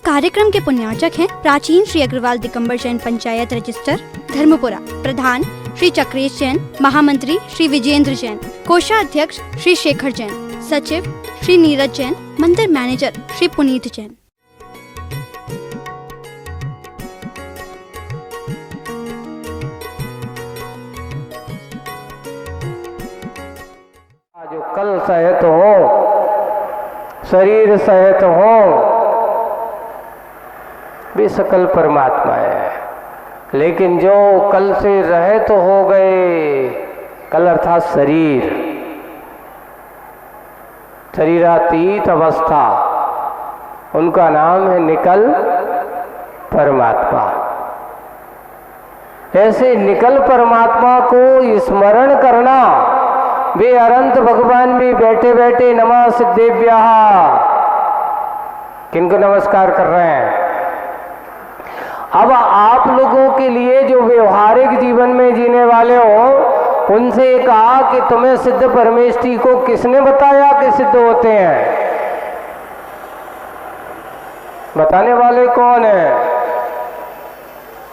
कार्यक्रम के पुण्यार्चक हैं प्राचीन श्री अग्रवाल दिगंबर जैन पंचायत रजिस्टर धर्मपुरा, प्रधान श्री चक्रेश जैन, महामंत्री श्री विजेंद्र जैन, कोषाध्यक्ष श्री शेखर जैन, सचिव श्री नीरज जैन, मंदिर मैनेजर श्री पुनीत जैन। जो कल सहित हो, शरीर सहित हो, वे सकल परमात्मा है। लेकिन जो कल से रहित हो गए, कल अर्थात शरीरातीत अवस्था, उनका नाम है निकल परमात्मा। ऐसे निकल परमात्मा को स्मरण करना, वे अनंत भगवान भी बैठे बैठे नमः सिद्धेभ्यः किनको नमस्कार कर रहे हैं। अब आप लोगों के लिए जो व्यवहारिक जीवन में जीने वाले हो, उनसे कहा कि तुम्हें सिद्ध परमेष्ठी को किसने बताया कि सिद्ध होते हैं? बताने वाले कौन है?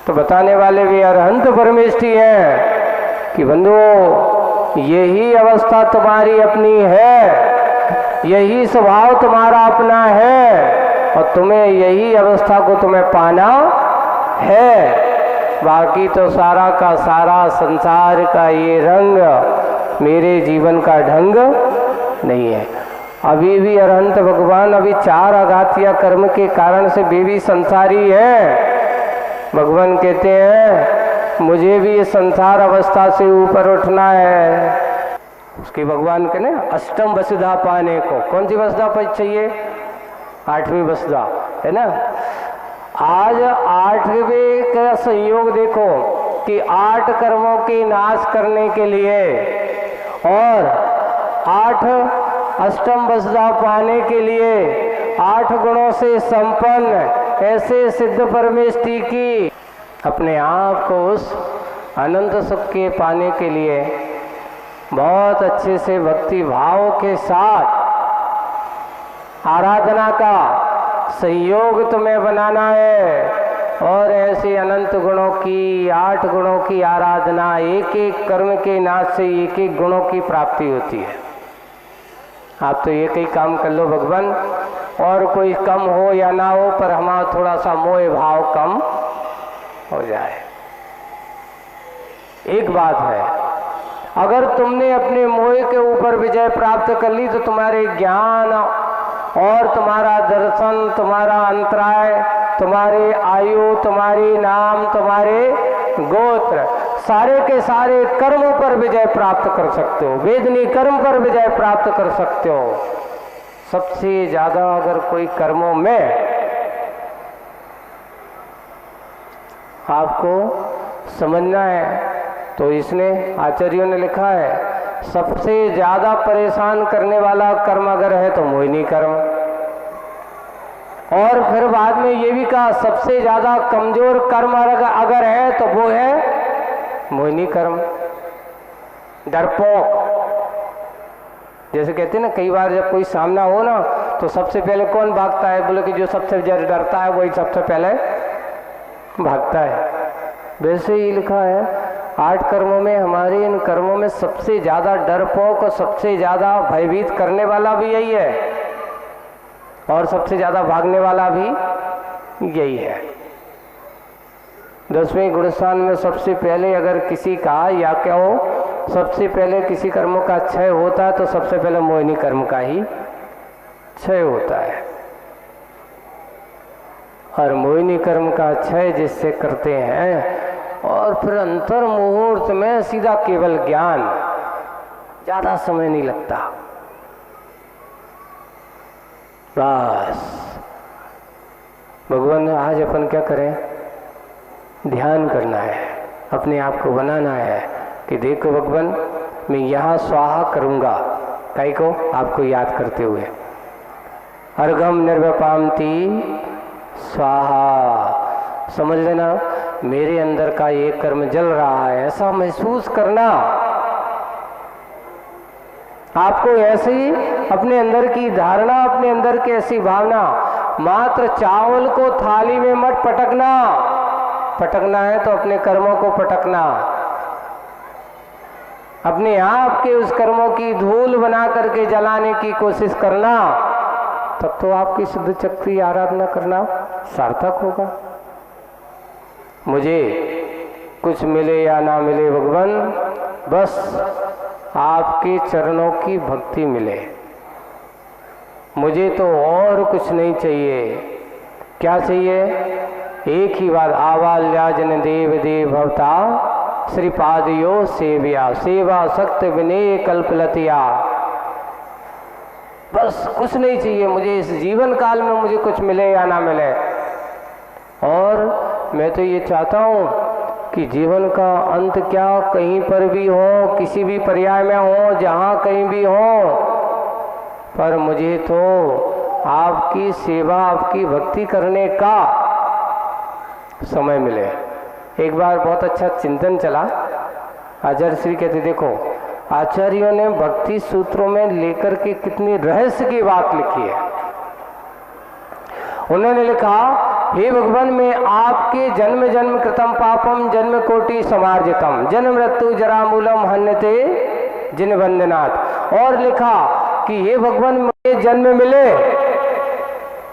तो बताने वाले भी अरहंत परमेष्ठी हैं कि बंधुओं, यही अवस्था तुम्हारी अपनी है, यही स्वभाव तुम्हारा अपना है और तुम्हें यही अवस्था को तुम्हें पाना है। बाकी तो सारा का सारा संसार का ये रंग मेरे जीवन का ढंग नहीं है। अभी भी अरहंत भगवान अभी 4 आघातिया कर्म के कारण से वे भी संसारी है। भगवान कहते हैं मुझे भी इस संसार अवस्था से ऊपर उठना है। उसकी भगवान के ना अष्टम वसुधा पाने को, कौन सी वसुधा पर चाहिए? 8वीं वसुधा है ना। आज 8वें का संयोग देखो कि 8 कर्मों के नाश करने के लिए और 8 अष्टम वसुधा पाने के लिए 8 गुणों से संपन्न ऐसे सिद्ध परमेष्ठी की अपने आप को उस अनंत सुख के पाने के लिए बहुत अच्छे से भक्ति भाव के साथ आराधना का संयोग तुम्हें बनाना है। और ऐसे अनंत गुणों की 8 गुणों की आराधना, एक एक कर्म के नाश से एक एक गुणों की प्राप्ति होती है। आप तो एक ही काम कर लो भगवान, और कोई कम हो या ना हो, पर हमारा थोड़ा सा मोह भाव कम हो जाए। एक बात है, अगर तुमने अपने मोह के ऊपर विजय प्राप्त कर ली तो तुम्हारे ज्ञान और तुम्हारा दर्शन, तुम्हारा अंतराय, तुम्हारे आयु, तुम्हारी नाम, तुम्हारे गोत्र, सारे के सारे कर्मों पर विजय प्राप्त कर सकते हो, वेदनी कर्म पर विजय प्राप्त कर सकते हो। सबसे ज्यादा अगर कोई कर्मों में आपको समझना है तो इसने आचार्यों ने लिखा है, सबसे ज्यादा परेशान करने वाला कर्म अगर है तो मोहिनी कर्म। और फिर बाद में ये भी कहा सबसे ज्यादा कमजोर कर्म अगर है तो वो है मोहिनी कर्म, डरपोक। जैसे कहते हैं ना, कई बार जब कोई सामना हो ना तो सबसे पहले कौन भागता है? बोले कि जो सबसे ज्यादा डरता है वही सबसे पहले भागता है। वैसे ही लिखा है 8 कर्मों में, हमारे इन कर्मों में सबसे ज्यादा डरपोक और सबसे ज्यादा भयभीत करने वाला भी यही है और सबसे ज्यादा भागने वाला भी यही है। 10वें गुणस्थान में सबसे पहले अगर किसी का या क्या हो, सबसे पहले किसी कर्मों का क्षय होता है तो सबसे पहले मोहिनी कर्म का ही क्षय होता है। और मोहिनी कर्म का क्षय जिससे करते हैं और फिर अंतर मुहूर्त में सीधा केवल ज्ञान, ज्यादा समय नहीं लगता। बस भगवान ने आज अपन क्या करें? ध्यान करना है, अपने आप को बनाना है कि देखो भगवान, मैं यहाँ स्वाहा करूँगा। कई को आपको याद करते हुए, अर्घम निर्वपामती स्वाहा। समझ लेना, मेरे अंदर का ये कर्म जल रहा है, ऐसा महसूस करना। आपको ऐसे ही अपने अंदर की धारणा, अपने अंदर की ऐसी भावना मात्र चावल को थाली में मत पटकना। पटकना है तो अपने कर्मों को पटकना, अपने आप के उस कर्मों की धूल बना करके जलाने की कोशिश करना, तब तो आपकी शुद्ध चक्री आराधना करना सार्थक होगा। मुझे कुछ मिले या ना मिले भगवान, बस आपके चरणों की भक्ति मिले, मुझे तो और कुछ नहीं चाहिए। क्या चाहिए? एक ही बात, आवाल्याजन देव देव भवता श्रीपादयो सेव्या सेवा सक्त विनय कल्पलतिया। बस कुछ नहीं चाहिए मुझे इस जीवन काल में, मुझे कुछ मिले या ना मिले। और मैं तो ये चाहता हूँ कि जीवन का अंत क्या कहीं पर भी हो, किसी भी पर्याय में हो, जहाँ कहीं भी हो, पर मुझे तो आपकी सेवा, आपकी भक्ति करने का समय मिले। एक बार बहुत अच्छा चिंतन चला। आचार्य श्री कहते, देखो आचार्यों ने भक्ति सूत्रों में लेकर के कितनी रहस्य की बात लिखी है। उन्होंने लिखा, हे भगवान, मैं आपके जन्म जन्म कृतम पापम जन्म कोटि समार्जितम जन्म मृत्यु जरा मूलम हन्यते जिन वंदनाथ। और लिखा कि हे भगवान, मुझे जन्म मिले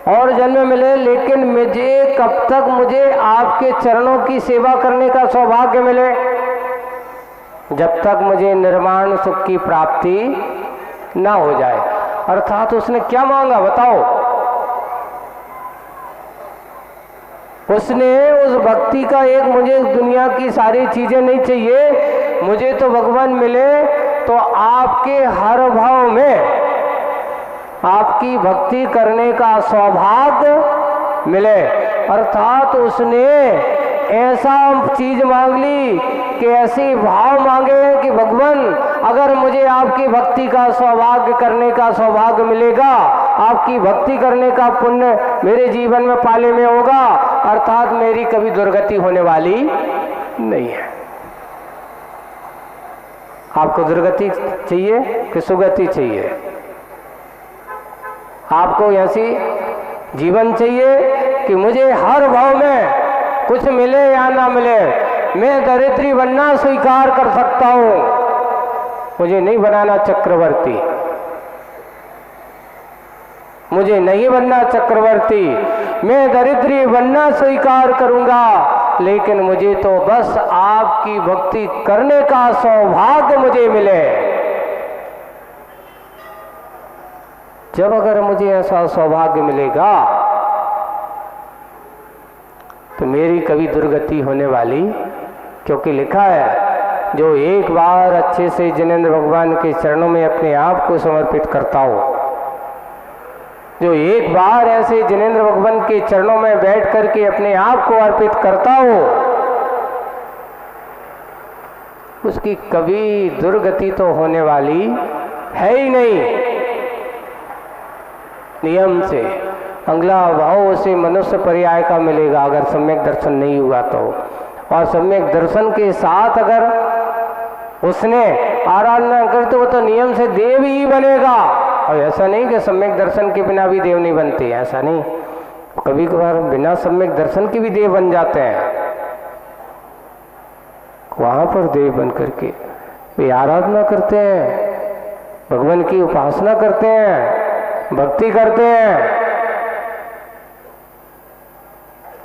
और जन्म मिले, लेकिन मुझे कब तक मुझे आपके चरणों की सेवा करने का सौभाग्य मिले? जब तक मुझे निर्वाण सुख की प्राप्ति ना हो जाए। अर्थात उसने क्या मांगा बताओ? उसने उस भक्ति का एक, मुझे दुनिया की सारी चीजें नहीं चाहिए, मुझे तो भगवान मिले तो आपके हर भाव में आपकी भक्ति करने का सौभाग्य मिले। अर्थात उसने ऐसा चीज मांग ली कि ऐसी भाव मांगे कि भगवान, अगर मुझे आपकी भक्ति का सौभाग्य करने का सौभाग्य मिलेगा, आपकी भक्ति करने का पुण्य मेरे जीवन में पाले में होगा, अर्थात मेरी कभी दुर्गति होने वाली नहीं है। आपको दुर्गति चाहिए कि सुगति चाहिए? आपको ऐसी जीवन चाहिए कि मुझे हर भाव में कुछ मिले या ना मिले, मैं दरिद्री बनना स्वीकार कर सकता हूं, मुझे नहीं बनाना चक्रवर्ती, मुझे नहीं बनना चक्रवर्ती, मैं दरिद्री बनना स्वीकार करूंगा, लेकिन मुझे तो बस आपकी भक्ति करने का सौभाग्य मुझे मिले। जब अगर मुझे ऐसा सौभाग्य मिलेगा तो मेरी कभी दुर्गति होने वाली, क्योंकि लिखा है, जो एक बार अच्छे से जिनेंद्र भगवान के चरणों में अपने आप को समर्पित करता हो, जो एक बार ऐसे जिनेंद्र भगवान के चरणों में बैठ करके अपने आप को अर्पित करता हो, उसकी कभी दुर्गति तो होने वाली है ही नहीं। नियम से अगला भाव उसे मनुष्य पर्याय का मिलेगा अगर सम्यक दर्शन नहीं हुआ तो, और सम्यक दर्शन के साथ अगर उसने आराधना कर तो वो तो नियम से देव ही बनेगा। और ऐसा नहीं कि सम्यक दर्शन के बिना भी देव नहीं बनते, ऐसा नहीं, कभी कभार बिना सम्यक दर्शन के भी देव बन जाते हैं। वहां पर देव बन करके वे आराधना करते हैं, भगवान की उपासना करते हैं, भक्ति करते हैं,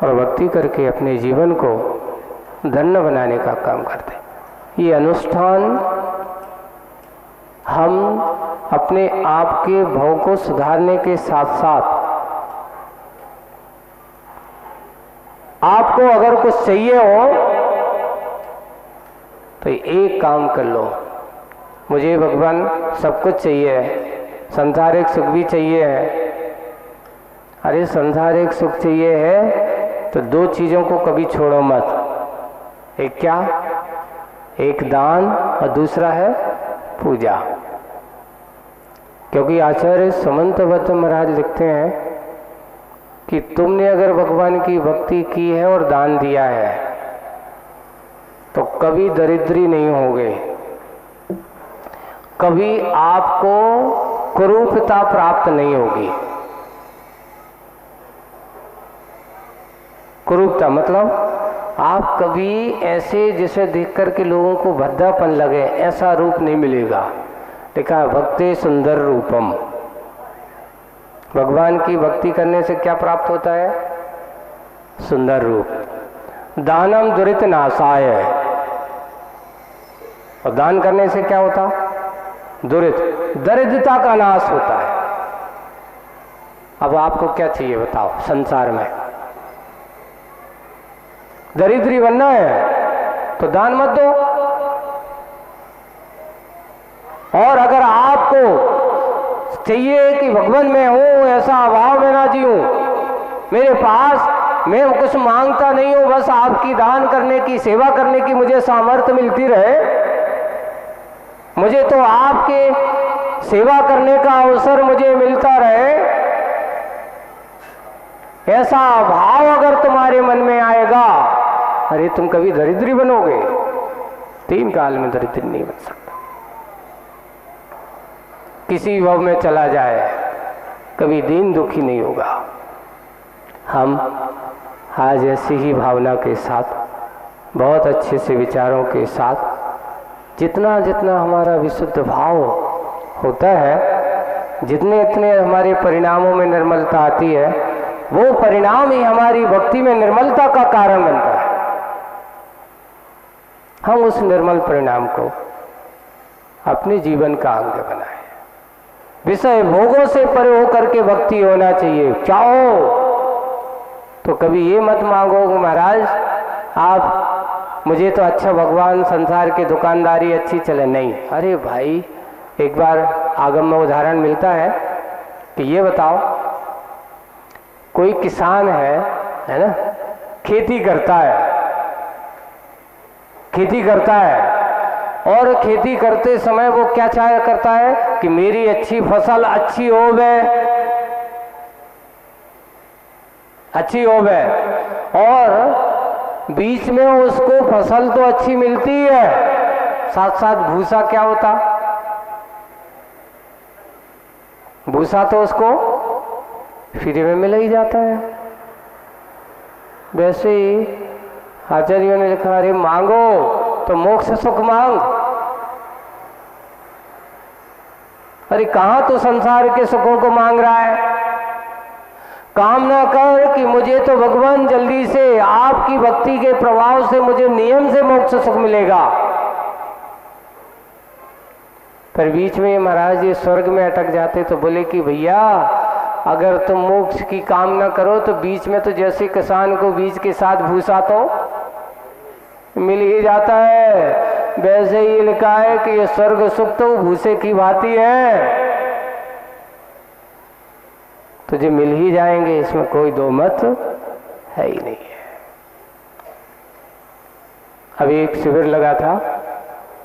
और भक्ति करके अपने जीवन को धन्य बनाने का काम करते हैं। ये अनुष्ठान हम अपने आप के भाव को सुधारने के साथ साथ आपको अगर कुछ चाहिए हो तो एक काम कर लो, मुझे भगवान सब कुछ चाहिए है, संसारिक सुख भी चाहिए है। अरे संसारिक सुख चाहिए है तो दो चीजों को कभी छोड़ो मत। एक क्या? एक दान और दूसरा है पूजा। क्योंकि आचार्य समंतवत महाराज लिखते हैं कि तुमने अगर भगवान की भक्ति की है और दान दिया है तो कभी दरिद्री नहीं होगे, कभी आपको कुरूपता प्राप्त नहीं होगी। कुरूपता मतलब आप कभी ऐसे जिसे देख कर के लोगों को भद्दापन लगे ऐसा रूप नहीं मिलेगा। लिखा भक्ति सुंदर रूपम। भगवान की भक्ति करने से क्या प्राप्त होता है? सुंदर रूप। दानम दुरित नाशाय। और दान करने से क्या होता? दुरित, दरिद्रता का नाश होता है। अब आपको क्या चाहिए बताओ संसार में? दरिद्री बनना है तो दान मत दो। और अगर आपको चाहिए कि भगवान मैं हूं, ऐसा अभाव में ना जीऊं, मेरे पास मैं कुछ मांगता नहीं हूं, बस आपकी दान करने की, सेवा करने की मुझे सामर्थ्य मिलती रहे, मुझे तो आपके सेवा करने का अवसर मुझे मिलता रहे, ऐसा भाव अगर तुम्हारे मन में आएगा, अरे तुम कभी दरिद्री बनोगे? 3 काल में दरिद्र नहीं बन सकता। किसी भाव में चला जाए कभी दीन दुखी नहीं होगा। हम आज ऐसी ही भावना के साथ, बहुत अच्छे से विचारों के साथ, जितना जितना हमारा विशुद्ध भाव होता है, जितने इतने हमारे परिणामों में निर्मलता आती है, वो परिणाम ही हमारी भक्ति में निर्मलता का कारण बनता है। हम उस निर्मल परिणाम को अपने जीवन का अंग बनाएं। विषय भोगों से परे होकर के भक्ति होना चाहिए। चाहो तो कभी ये मत मांगो महाराज आप मुझे तो अच्छा भगवान संसार की दुकानदारी अच्छी चले, नहीं। अरे भाई, एक बार आगम में उदाहरण मिलता है कि ये बताओ, कोई किसान है ना, खेती करता है और खेती करते समय वो क्या चाह करता है कि मेरी अच्छी फसल अच्छी होवे, और बीच में उसको फसल तो अच्छी मिलती है, साथ साथ भूसा क्या होता? भूसा तो उसको फ्री में मिल ही जाता है। वैसे ही आचार्यों ने लिखा, अरे मांगो तो मोक्ष सुख मांग। अरे कहां तो संसार के सुखों को मांग रहा है? कामना कर कि मुझे तो भगवान जल्दी से आपकी भक्ति के प्रभाव से मुझे नियम से मोक्ष सुख मिलेगा। पर बीच में महाराज ये स्वर्ग में अटक जाते तो बोले कि भैया अगर तुम मोक्ष की कामना करो तो बीच में तो जैसे किसान को बीज के साथ भूसा तो मिल ही जाता है, वैसे ही लिखा है कि ये स्वर्ग सुख तो भूसे की भांति है, तुझे मिल ही जाएंगे, इसमें कोई दो मत है ही नहीं है। अभी एक शिविर लगा था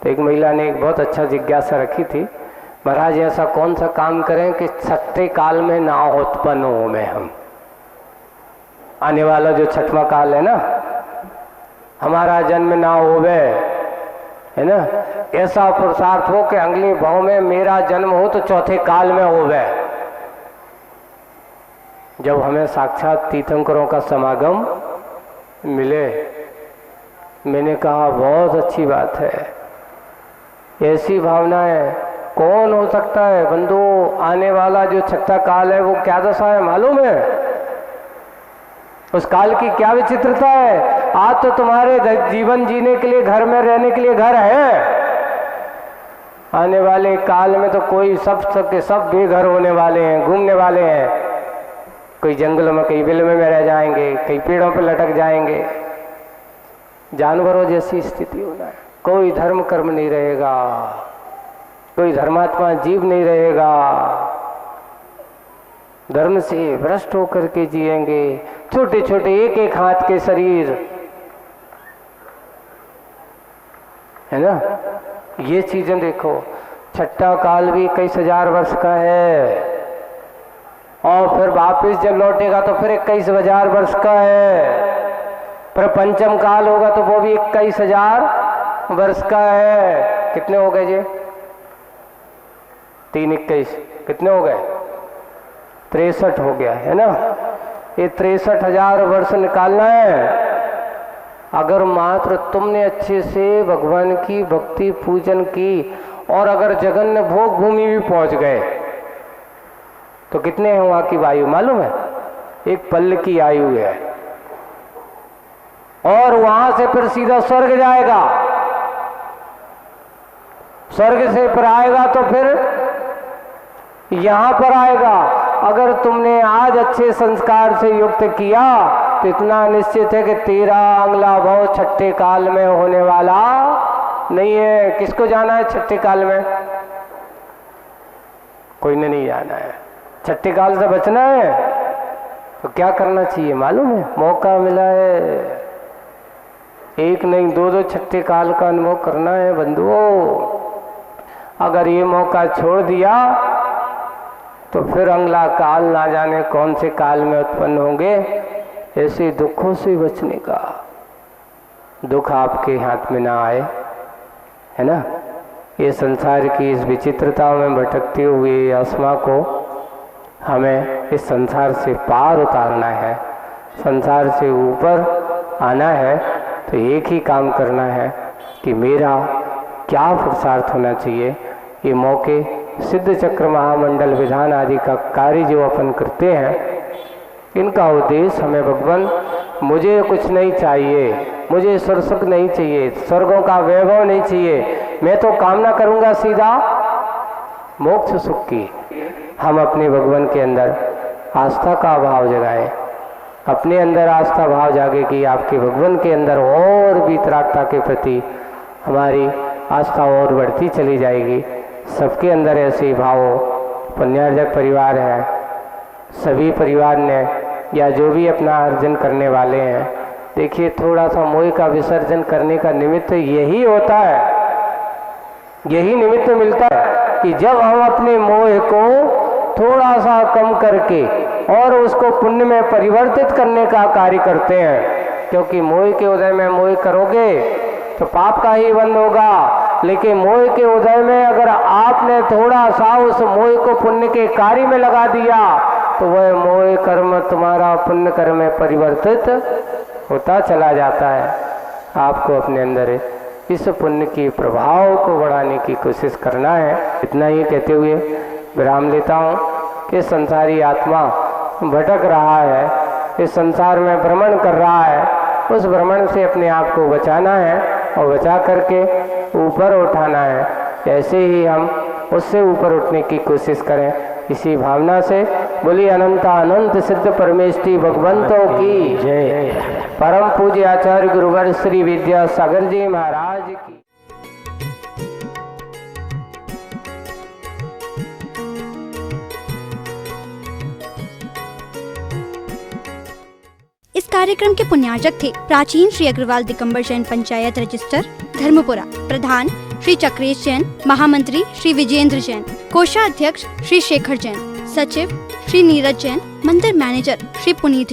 तो एक महिला ने एक बहुत अच्छा जिज्ञासा रखी थी, महाराज ऐसा कौन सा काम करें कि छठे काल में ना उत्पन्न हो में हम, आने वाला जो 6वां काल है ना, हमारा जन्म ना होवे, है ना, ऐसा पुरुषार्थ हो कि अगले भाव में मेरा जन्म हो तो 4थे काल में होवे। जब हमें साक्षात तीर्थंकरों का समागम मिले, मैंने कहा बहुत अच्छी बात है, ऐसी भावनाएं कौन हो सकता है बंधु? आने वाला जो 6वां काल है वो क्या दशा है मालूम है? उस काल की क्या विचित्रता है? आज तो तुम्हारे जीवन जीने के लिए, घर में रहने के लिए घर है, आने वाले काल में तो कोई सब के सब बेघर होने वाले हैं, घूमने वाले हैं, कोई जंगलों में, कई बिल में रह जाएंगे, कई पेड़ों पर लटक जाएंगे, जानवरों जैसी स्थिति होना है। कोई धर्म कर्म नहीं रहेगा, कोई धर्मात्मा जीव नहीं रहेगा, धर्म से भ्रष्ट होकर के जिएंगे, छोटे छोटे एक एक हाथ के शरीर, है ना। ये चीजें देखो, 6वां काल भी 21,000 वर्ष का है, और फिर वापिस जब लौटेगा तो फिर 21,000 वर्ष का है, पर 5म काल होगा तो वो भी 21,000 वर्ष का है। कितने हो गए जी? 3 21 कितने हो गए? 63 हो गया, है ना। ये 63,000 वर्ष निकालना है। अगर मात्र तुमने अच्छे से भगवान की भक्ति पूजन की और अगर जगन्य भोग भूमि भी पहुंच गए तो कितने हैं वहां की आयु मालूम है? एक पल की आयु है। और वहां से फिर सीधा स्वर्ग जाएगा। स्वर्ग से फिर आएगा तो फिर यहां पर आएगा। अगर तुमने आज अच्छे संस्कार से युक्त किया तो इतना निश्चित है कि तेरा अगला भव छठे काल में होने वाला नहीं है। किसको जाना है छठे काल में? कोई ने नहीं जाना है। छठे काल से बचना है तो क्या करना चाहिए मालूम है? मौका मिला है, एक नहीं दो दो छठे काल का अनुभव करना है बंधुओं। अगर ये मौका छोड़ दिया तो फिर अगला काल ना जाने कौन से काल में उत्पन्न होंगे। ऐसे दुखों से बचने का, दुख आपके हाथ में ना आए, है ना। ये संसार की इस विचित्रताओं में भटकते हुए आत्मा को हमें इस संसार से पार उतारना है, संसार से ऊपर आना है। तो एक ही काम करना है कि मेरा क्या पुरुषार्थ होना चाहिए। ये मौके सिद्ध चक्र महामंडल विधान आदि का कार्य जो अपन करते हैं, इनका उद्देश्य हमें भगवान, मुझे कुछ नहीं चाहिए, मुझे स्वर्ग नहीं चाहिए, स्वर्गों का वैभव नहीं चाहिए, मैं तो कामना करूंगा सीधा मोक्ष सुख की। हम अपने भगवान के अंदर आस्था का भाव जगाएं, अपने अंदर आस्था भाव जागे कि आपके भगवान के अंदर और भी त्राटता के प्रति हमारी आस्था और बढ़ती चली जाएगी। सबके अंदर ऐसे भाव हो। पुण्यार्जक परिवार है, सभी परिवार ने या जो भी अपना अर्जन करने वाले हैं, देखिए थोड़ा सा मोह का विसर्जन करने का निमित्त यही होता है, यही निमित्त मिलता है कि जब हम अपने मोह को थोड़ा सा कम करके और उसको पुण्य में परिवर्तित करने का कार्य करते हैं। क्योंकि मोह के उदय में मोह करोगे तो पाप का ही बंध होगा, लेकिन मोह के उदय में अगर आपने थोड़ा सा उस मोह को पुण्य के कार्य में लगा दिया तो वह मोह कर्म तुम्हारा पुण्य कर्म में परिवर्तित होता चला जाता है। आपको अपने अंदर इस पुण्य के प्रभाव को बढ़ाने की कोशिश करना है। इतना ही कहते हुए विराम लेता हूँ कि संसारी आत्मा भटक रहा है, इस संसार में भ्रमण कर रहा है, उस भ्रमण से अपने आप को बचाना है और बचा करके ऊपर उठाना है। ऐसे ही हम उससे ऊपर उठने की कोशिश करें। इसी भावना से बोली अनंत अनंत सिद्ध परमेष्ठी भगवंतों की जय। परम पूज्य आचार्य गुरुवर श्री विद्यासागर जी महाराज की। इस कार्यक्रम के पुण्यार्जक थे प्राचीन श्री अग्रवाल दिगंबर जैन पंचायत रजिस्टर धर्मपुरा, प्रधान श्री चक्रेश जैन, महामंत्री श्री विजेंद्र जैन, कोषाध्यक्ष श्री शेखर जैन, सचिव श्री नीरज जैन, मंदिर मैनेजर श्री पुनीत